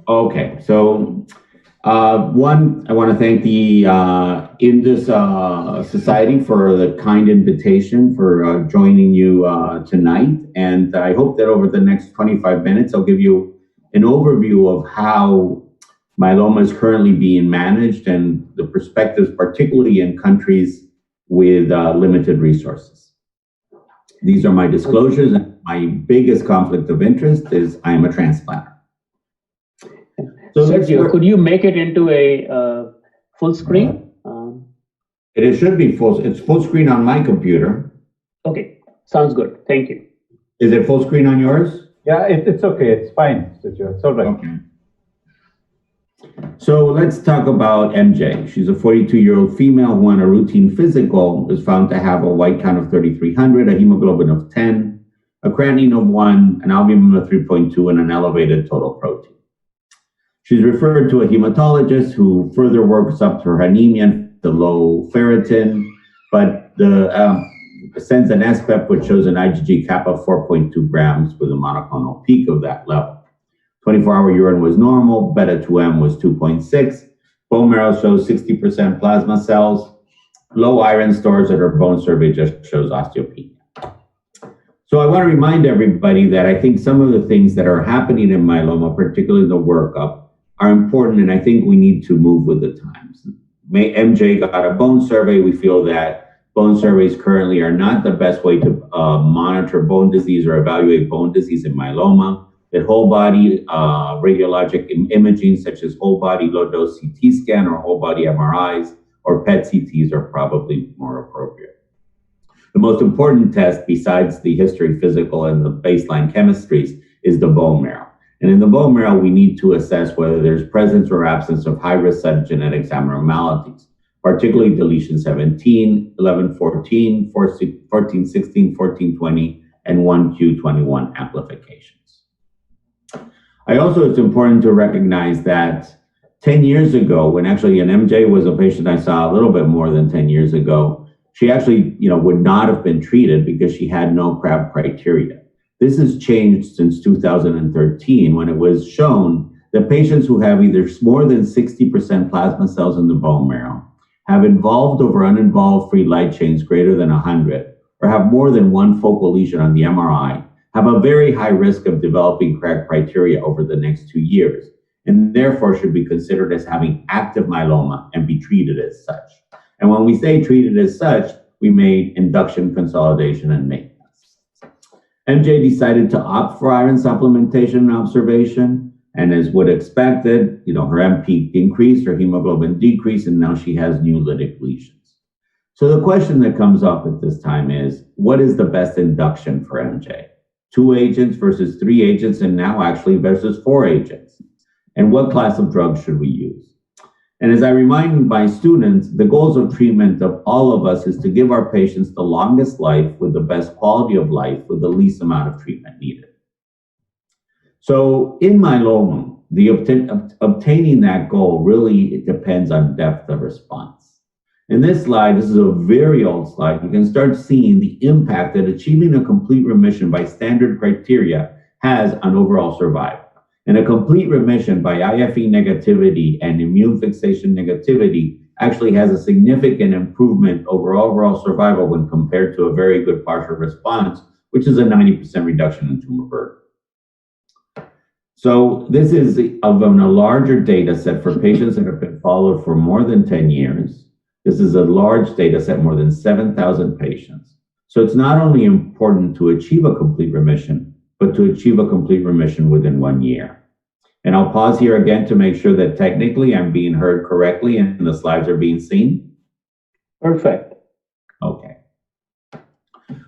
Okay, so one, I want to thank the iNDUS Society for the kind invitation for joining you tonight. And I hope that over the next 25 minutes, I'll give you an overview of how myeloma is currently being managed and the perspectives, particularly in countries with limited resources. These are my disclosures, and my biggest conflict of interest is I am a transplanter. So Sergio, could you make it into a full screen? It should be full. It's full screen on my computer. Okay, sounds good. Thank you. Is it full screen on yours? Yeah, it's okay. It's fine, Sergio. It's all right. Okay. So let's talk about MJ. She's a 42-year-old female who on a routine physical is found to have a white count of 3,300, a hemoglobin of 10, a creatinine of 1, an albumin of 3.2, and an elevated total protein. She's referred to a hematologist who further works up to her anemia, the low ferritin, but sends an SPEP which shows an IgG kappa of 4.2 grams with a monoclonal peak of that level. 24-hour urine was normal, beta-2M was 2.6, bone marrow shows 60% plasma cells, low iron stores at her bone survey just shows osteopenia. So I want to remind everybody that I think some of the things that are happening in myeloma, particularly the workup, are important, and I think we need to move with the times. MJ got a bone survey. We feel that bone surveys currently are not the best way to monitor bone disease or evaluate bone disease in myeloma. That whole body radiologic imaging, such as whole body low-dose CT scan or whole body MRIs or PET CTs are probably more appropriate. The most important test besides the history physical and the baseline chemistries is the bone marrow. And in the bone marrow, we need to assess whether there's presence or absence of high-risk cytogenetics abnormalities, particularly deletion 17, 11, 14, 14, 16, 14, 20, and 1q21 amplifications. It's important to recognize that 10 years ago, when actually an MJ was a patient I saw a little bit more than 10 years ago, she actually would not have been treated because she had no CRAB criteria. This has changed since 2013 when it was shown that patients who have either more than 60% plasma cells in the bone marrow, have involved over uninvolved free light chains greater than 100, or have more than one focal lesion on the MRI, have a very high risk of developing CRAB criteria over the next 2 years, and therefore should be considered as having active myeloma and be treated as such. And when we say treated as such, we made induction, consolidation, and maintenance. MJ decided to opt for iron supplementation and observation, and as would expected, her MP increased, her hemoglobin decreased, and now she has new lytic lesions. So the question that comes up at this time is, what is the best induction for MJ? 2 agents versus 3 agents, and now actually versus 4 agents. And what class of drugs should we use? And as I remind my students, the goals of treatment of all of us is to give our patients the longest life with the best quality of life with the least amount of treatment needed. So in myeloma, obtaining that goal really depends on depth of response. In this slide, this is a very old slide, you can start seeing the impact that achieving a complete remission by standard criteria has on overall survival. And a complete remission by IFE negativity and immune fixation negativity actually has a significant improvement over overall survival when compared to a very good partial response, which is a 90% reduction in tumor burden. So this is of a larger data set for patients that have been followed for more than 10 years. This is a large data set, more than 7,000 patients. So it's not only important to achieve a complete remission, but to achieve a complete remission within 1 year. And I'll pause here again to make sure that technically I'm being heard correctly and the slides are being seen. Perfect. Okay.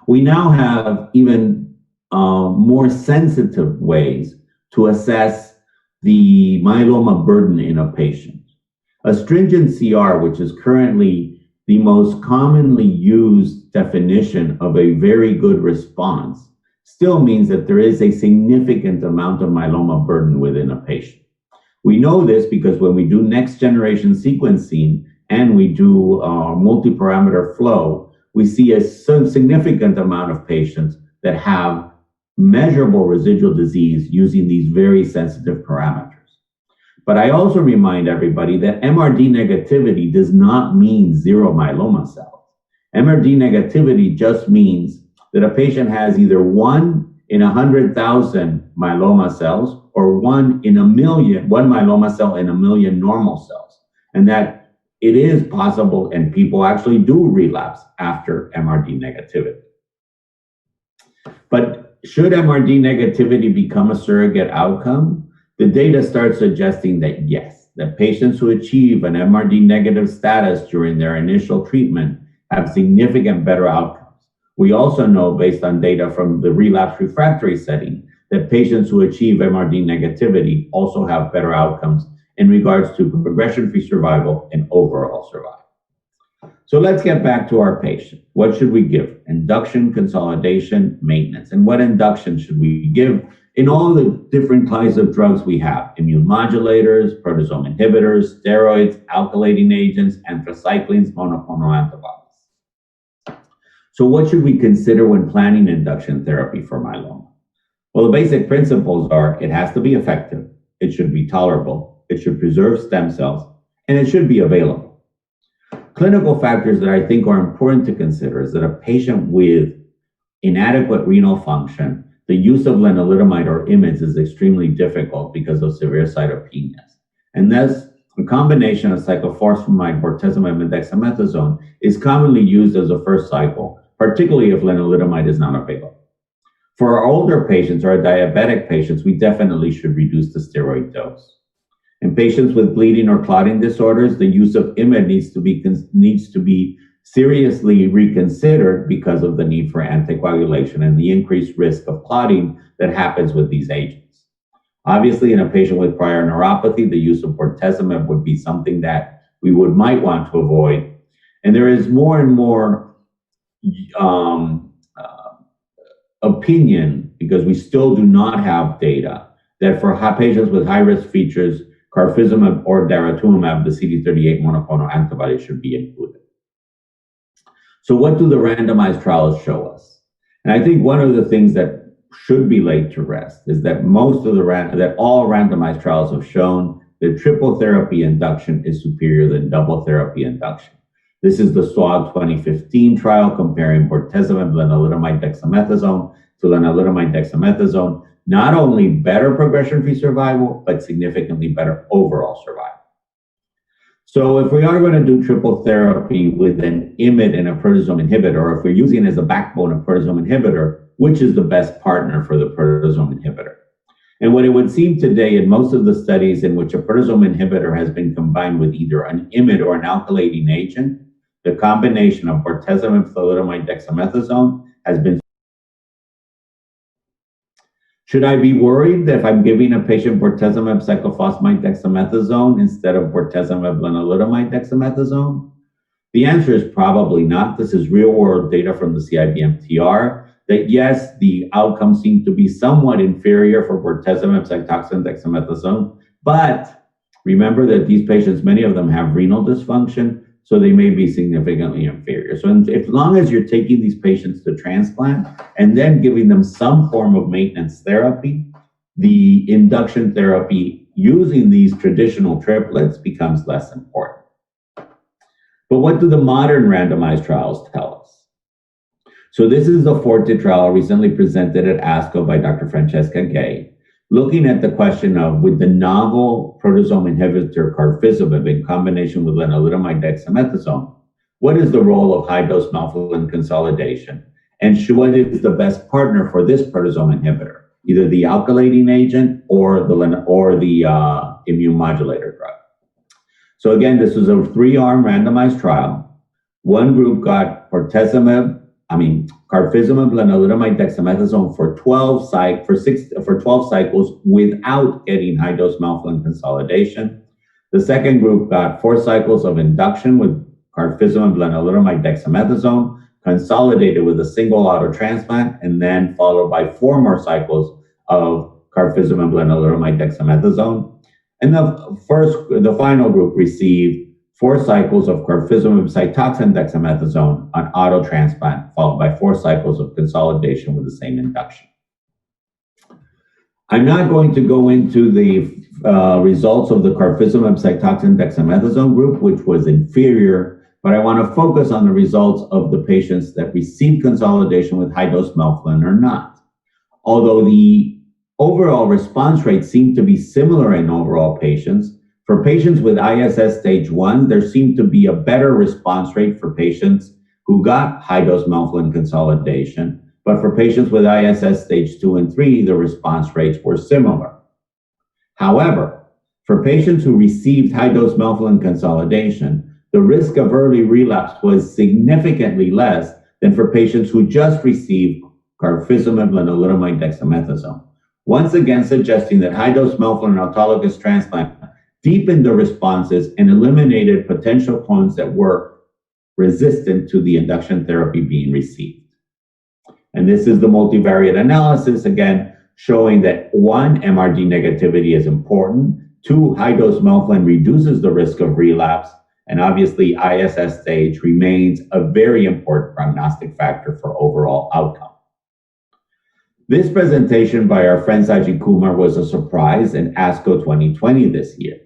We now have even more sensitive ways to assess the myeloma burden in a patient. A stringent CR, which is currently the most commonly used definition of a very good response, still means that there is a significant amount of myeloma burden within a patient. We know this because when we do next generation sequencing and we do multi-parameter flow, we see a significant amount of patients that have measurable residual disease using these very sensitive parameters. But I also remind everybody that MRD negativity does not mean zero myeloma cells. MRD negativity just means that a patient has either 1 in 100,000 myeloma cells or 1 myeloma cell in a million normal cells. And that it is possible, and people actually do relapse after MRD negativity. But should MRD negativity become a surrogate outcome? The data starts suggesting that yes, that patients who achieve an MRD negative status during their initial treatment have significant better outcomes. We also know, based on data from the relapse refractory setting, that patients who achieve MRD negativity also have better outcomes in regards to progression-free survival and overall survival. So let's get back to our patient. What should we give? Induction, consolidation, maintenance. And what induction should we give in all the different kinds of drugs we have? Immune modulators, proteasome inhibitors, steroids, alkylating agents, anthracyclines, monoclonal antibodies. So what should we consider when planning induction therapy for myeloma? Well, the basic principles are it has to be effective, it should be tolerable, it should preserve stem cells, and it should be available. Clinical factors that I think are important to consider is that a patient with inadequate renal function, the use of lenalidomide or IMiDs is extremely difficult because of severe cytopenias. And thus, a combination of cyclophosphamide, bortezomib, and dexamethasone is commonly used as a first cycle, particularly if lenalidomide is not available. For our older patients or our diabetic patients, we definitely should reduce the steroid dose. In patients with bleeding or clotting disorders, the use of IMiD needs to be seriously reconsidered because of the need for anticoagulation and the increased risk of clotting that happens with these agents. Obviously, in a patient with prior neuropathy, the use of bortezomib would be something that we might want to avoid. And there is more and more opinion, because we still do not have data, that for patients with high-risk features, carfilzomib or daratumumab, the CD38 monoclonal antibody, should be included. So what do the randomized trials show us? And I think one of the things that should be laid to rest is that all randomized trials have shown that triple therapy induction is superior than double therapy induction. This is the SWOG 2015 trial comparing bortezomib, lenalidomide, dexamethasone to lenalidomide, dexamethasone. Not only better progression-free survival, but significantly better overall survival. So if we are going to do triple therapy with an IMiD and a proteasome inhibitor, or if we're using it as a backbone a proteasome inhibitor, which is the best partner for the proteasome inhibitor? And what it would seem today in most of the studies in which a proteasome inhibitor has been combined with either an IMiD or an alkylating agent, the combination of bortezomib, thalidomide, dexamethasone has been. Should I be worried that if I'm giving a patient bortezomib, cyclophosphamide, dexamethasone instead of bortezomib, lenalidomide, dexamethasone? The answer is probably not. This is real-world data from the CIBMTR that yes, the outcomes seem to be somewhat inferior for bortezomib, cytoxan, dexamethasone, but remember that these patients, many of them have renal dysfunction, so they may be significantly inferior. So as long as you're taking these patients to transplant and then giving them some form of maintenance therapy, the induction therapy using these traditional triplets becomes less important. But what do the modern randomized trials tell us? So this is the Forte trial recently presented at ASCO by Dr. Francesca Gay, looking at the question of, with the novel proteasome inhibitor carfilzomib in combination with lenalidomide, dexamethasone, what is the role of high-dose melphalan consolidation? And what is the best partner for this proteasome inhibitor, either the alkylating agent or the immune modulator drug? So again, this was a 3-arm randomized trial. One group got carfilzomib, lenalidomide, dexamethasone for 12 cycles without getting high-dose melphalan consolidation. The second group got 4 cycles of induction with carfilzomib, lenalidomide, dexamethasone, consolidated with a single auto transplant, and then followed by 4 more cycles of carfilzomib, lenalidomide, dexamethasone. And the final group received 4 cycles of carfilzomib, cytoxan, dexamethasone on auto transplant, followed by 4 cycles of consolidation with the same induction. I'm not going to go into the results of the carfilzomib Cytoxan dexamethasone group, which was inferior, but I want to focus on the results of the patients that received consolidation with high-dose melphalan or not. Although the overall response rate seemed to be similar in overall patients, for patients with ISS stage 1, there seemed to be a better response rate for patients who got high-dose melphalan consolidation, but for patients with ISS stage 2 and 3, the response rates were similar. However, for patients who received high-dose melphalan consolidation, the risk of early relapse was significantly less than for patients who just received carfilzomib lenalidomide dexamethasone, once again suggesting that high-dose melphalan autologous transplant deepened the responses and eliminated potential clones that were resistant to the induction therapy being received. And this is the multivariate analysis, again, showing that 1, MRD negativity is important, 2, high-dose melphalan reduces the risk of relapse, and obviously ISS stage remains a very important prognostic factor for overall outcome. This presentation by our friend Sajid Kumar was a surprise in ASCO 2020 this year.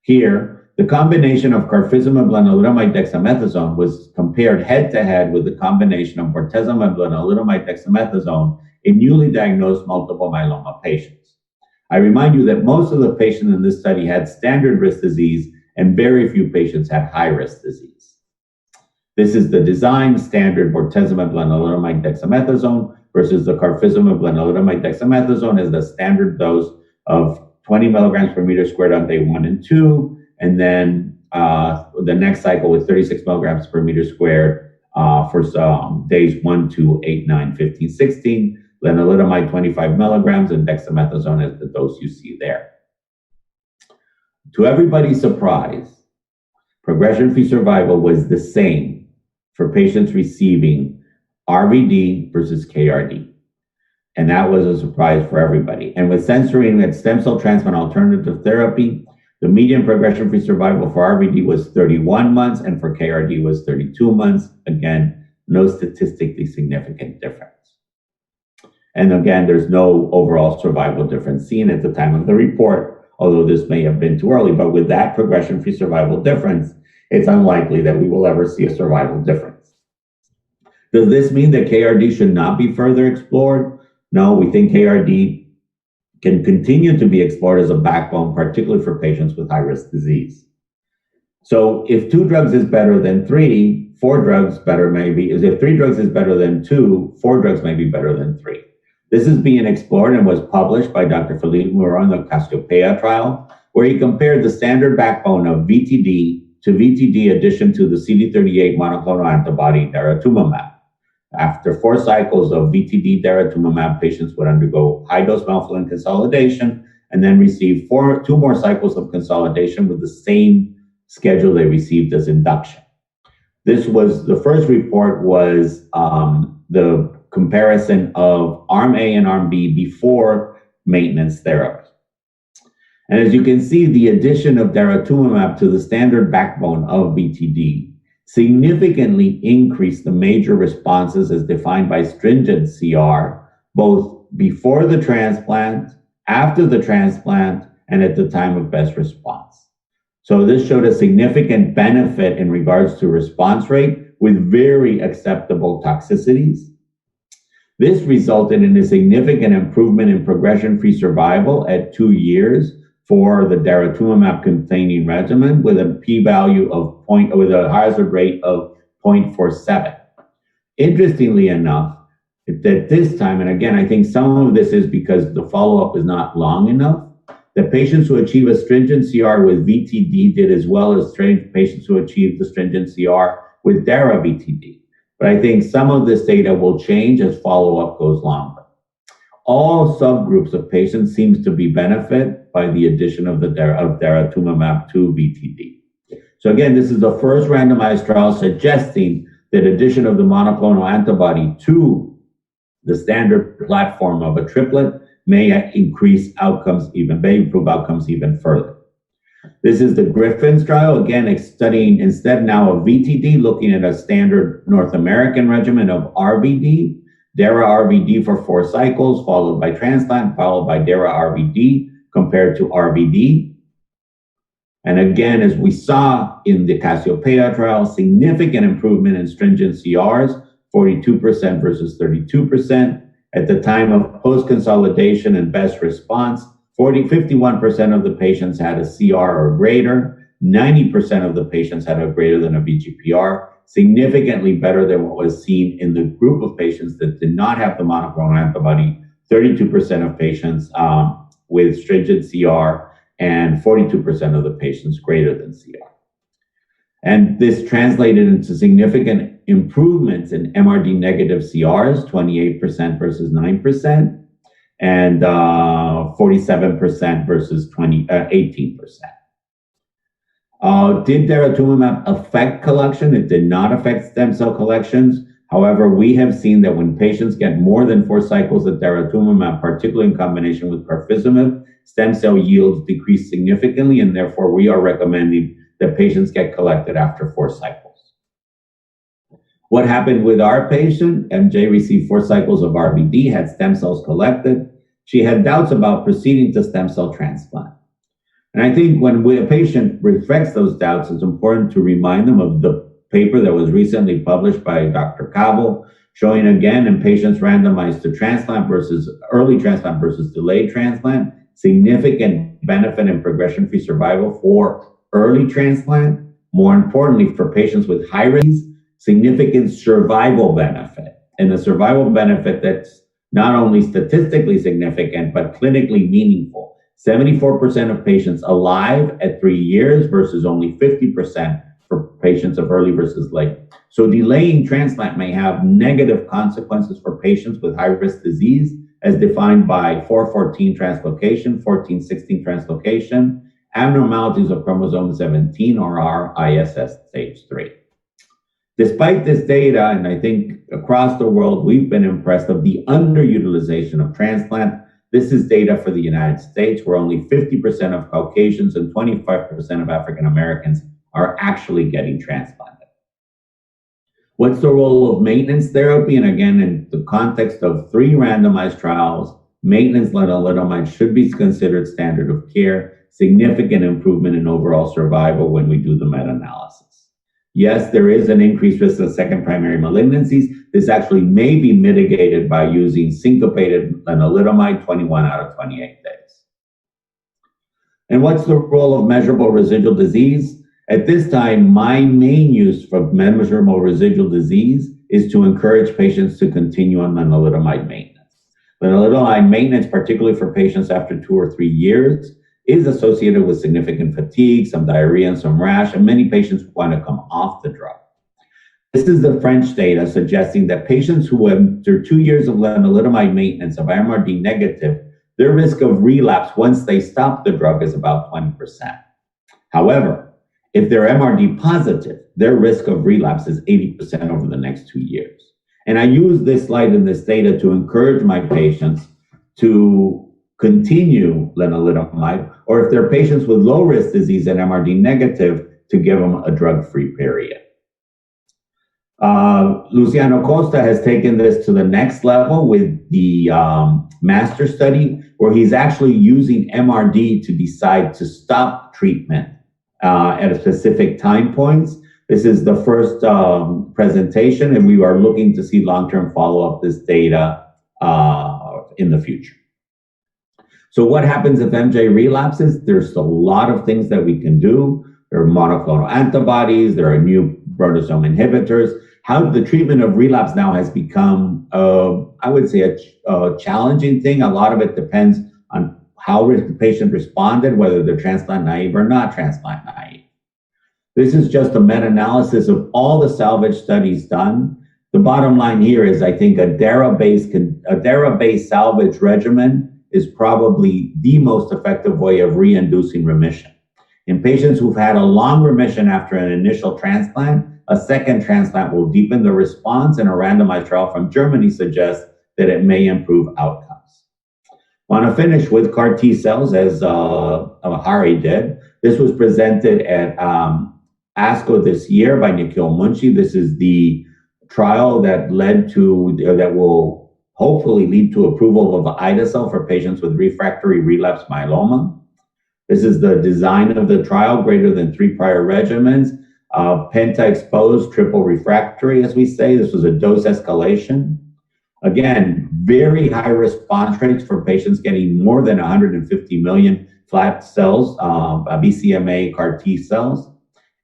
Here, the combination of carfilzomib lenalidomide dexamethasone was compared head-to-head with the combination of bortezomib lenalidomide dexamethasone in newly diagnosed multiple myeloma patients. I remind you that most of the patients in this study had standard risk disease and very few patients had high-risk disease. This is the design standard bortezomib lenalidomide dexamethasone versus the carfilzomib lenalidomide dexamethasone as the standard dose of 20 milligrams per meter squared on day 1 and 2, and then the next cycle with 36 milligrams per meter squared for days 1, 2, 8, 9, 15, 16, lenalidomide 25 milligrams, and dexamethasone as the dose you see there. To everybody's surprise, progression-free survival was the same for patients receiving RVD versus KRD. And that was a surprise for everybody. And with censoring and stem cell transplant alternative therapy, the median progression-free survival for RVD was 31 months and for KRD was 32 months. Again, no statistically significant difference. And again, there's no overall survival difference seen at the time of the report, although this may have been too early. But with that progression-free survival difference, it's unlikely that we will ever see a survival difference. Does this mean that KRD should not be further explored? No, we think KRD can continue to be explored as a backbone, particularly for patients with high-risk disease. So if 2 drugs is better than 3, 4 drugs better maybe, if 3 drugs is better than 2, 4 drugs may be better than 3. This is being explored and was published by Dr. Philippe Moreau in the Cassiopeia trial, where he compared the standard backbone of VTD to VTD addition to the CD38 monoclonal antibody daratumumab. After 4 cycles of VTD daratumumab, patients would undergo high-dose melphalan consolidation and then receive 2 more cycles of consolidation with the same schedule they received as induction. This was, the first report was the comparison of arm A and arm B before maintenance therapy. And as you can see, the addition of daratumumab to the standard backbone of VTD significantly increased the major responses as defined by stringent CR, both before the transplant, after the transplant, and at the time of best response. So this showed a significant benefit in regards to response rate with very acceptable toxicities. This resulted in a significant improvement in progression-free survival at 2 years for the daratumumab-containing regimen with a p-value of with a hazard rate of 0.47. Interestingly enough, that this time, and again, I think some of this is because the follow-up is not long enough, the patients who achieve a stringent CR with VTD did as well as patients who achieved the stringent CR with dara-VTD. But I think some of this data will change as follow-up goes longer. All subgroups of patients seems to be benefit by the addition of daratumumab to VTD. So again, this is the first randomized trial suggesting that addition of the monoclonal antibody to the standard platform of a triplet may increase outcomes may improve outcomes even further. This is the Griffins trial, again, studying instead now of VTD, looking at a standard North American regimen of RVD, Dara-RVD for 4 cycles, followed by transplant, followed by Dara-RVD, compared to RVD. And again, as we saw in the Cassiopeia trial, significant improvement in stringent CRs, 42% versus 32%. At the time of post-consolidation and best response, 51% of the patients had a CR or greater, 90% of the patients had a greater than a VGPR, significantly better than what was seen in the group of patients that did not have the monoclonal antibody, 32% of patients with stringent CR, and 42% of the patients greater than CR. And this translated into significant improvements in MRD negative CRs, 28% versus 9%, and 47% versus 18%. Did daratumumab affect collection? It did not affect stem cell collections. However, we have seen that when patients get more than 4 cycles of daratumumab, particularly in combination with carfilzomib, stem cell yields decrease significantly, and therefore we are recommending that patients get collected after 4 cycles. What happened with our patient? MJ received 4 cycles of RVD, had stem cells collected. She had doubts about proceeding to stem cell transplant. And I think when a patient reflects those doubts, it's important to remind them of the paper that was recently published by Dr. Cabo, showing again in patients randomized to transplant versus early transplant versus delayed transplant, significant benefit in progression-free survival for early transplant. More importantly, for patients with high risk, significant survival benefit. And the survival benefit that's not only statistically significant, but clinically meaningful. 74% of patients alive at 3 years versus only 50% for patients of early versus late. So delaying transplant may have negative consequences for patients with high-risk disease, as defined by 414 translocation, 1416 translocation, abnormalities of chromosome 17 or ISS stage 3. Despite this data, and I think across the world, we've been impressed of the underutilization of transplant. This is data for the United States, where only 50% of Caucasians and 25% of African Americans are actually getting transplanted. What's the role of maintenance therapy? And again, in the context of 3 randomized trials, maintenance lenalidomide should be considered standard of care, significant improvement in overall survival when we do the meta-analysis. Yes, there is an increased risk of second primary malignancies. This actually may be mitigated by using syncopated lenalidomide 21 out of 28 days. And what's the role of measurable residual disease? At this time, my main use for measurable residual disease is to encourage patients to continue on lenalidomide maintenance. Lenalidomide maintenance, particularly for patients after 2 or 3 years, is associated with significant fatigue, some diarrhea, and some rash, and many patients want to come off the drug. This is the French data suggesting that patients who have, after 2 years of lenalidomide maintenance of MRD negative, their risk of relapse once they stop the drug is about 20%. However, if they're MRD positive, their risk of relapse is 80% over the next 2 years. And I use this slide and this data to encourage my patients to continue lenalidomide, or if they're patients with low-risk disease and MRD negative, to give them a drug-free period. Luciano Costa has taken this to the next level with the master study, where he's actually using MRD to decide to stop treatment at a specific time points. This is the first presentation, and we are looking to see long-term follow-up this data in the future. So what happens if MJ relapses? There's a lot of things that we can do. There are monoclonal antibodies, there are new proteasome inhibitors. How the treatment of relapse now has become, I would say, a challenging thing. A lot of it depends on how the patient responded, whether they're transplant naive or not transplant naive. This is just a meta-analysis of all the salvage studies done. The bottom line here is, I think, a DARA-based salvage regimen is probably the most effective way of re-inducing remission. In patients who've had a long remission after an initial transplant, a second transplant will deepen the response, and a randomized trial from Germany suggests that it may improve outcomes. I want to finish with CAR T cells, as Hari did. This was presented at ASCO this year by Nikhil Munshi. This is the trial that led to, that will hopefully lead to approval of iNDUS for patients with refractory relapse myeloma. This is the design of the trial, greater than 3 prior regimens, penta-exposed, triple refractory, as we say. This was a dose escalation. Again, very high response rates for patients getting more than 150 million flat cells, BCMA CAR T cells,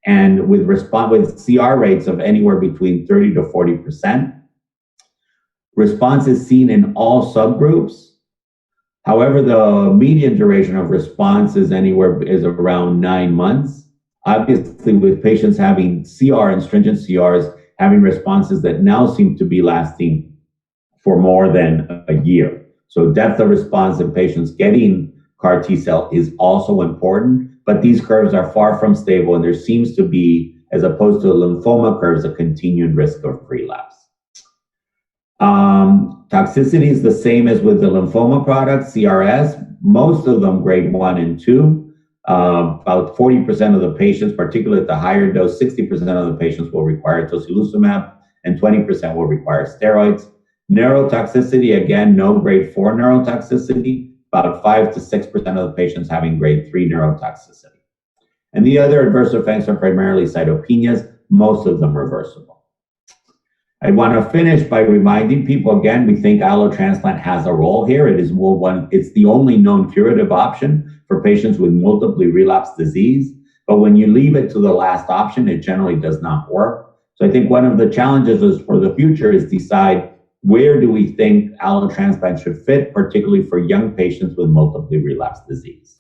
and with CR rates of anywhere between 30 to 40%. Response is seen in all subgroups. However, the median duration of response is around 9 months. Obviously, with patients having CR and stringent CRs, having responses that now seem to be lasting for more than a year. So depth of response in patients getting CAR T cell is also important, but these curves are far from stable, and there seems to be, as opposed to lymphoma curves, a continued risk of relapse. Toxicity is the same as with the lymphoma products, CRS, most of them grade 1 and 2. About 40% of the patients, particularly at the higher dose, 60% of the patients will require tocilizumab, and 20% will require steroids. Neurotoxicity, again, no grade 4 neurotoxicity, about 5 to 6% of the patients having grade 3 neurotoxicity. And the other adverse effects are primarily cytopenias, most of them reversible. I want to finish by reminding people, again, we think allotransplant has a role here. It's the only known curative option for patients with multiply relapsed disease. But when you leave it to the last option, it generally does not work. So I think one of the challenges for the future is decide, where do we think allotransplant should fit, particularly for young patients with multiply relapsed disease?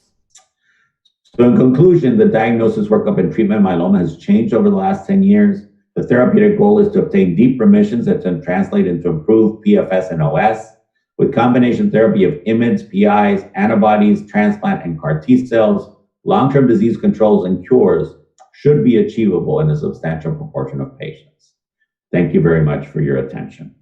So in conclusion, the diagnosis, workup, and treatment of myeloma has changed over the last 10 years. The therapeutic goal is to obtain deep remissions that can translate into improved PFS and OS. With combination therapy of IMiDs, PIs, antibodies, transplant, and CAR T cells, long-term disease controls and cures should be achievable in a substantial proportion of patients. Thank you very much for your attention.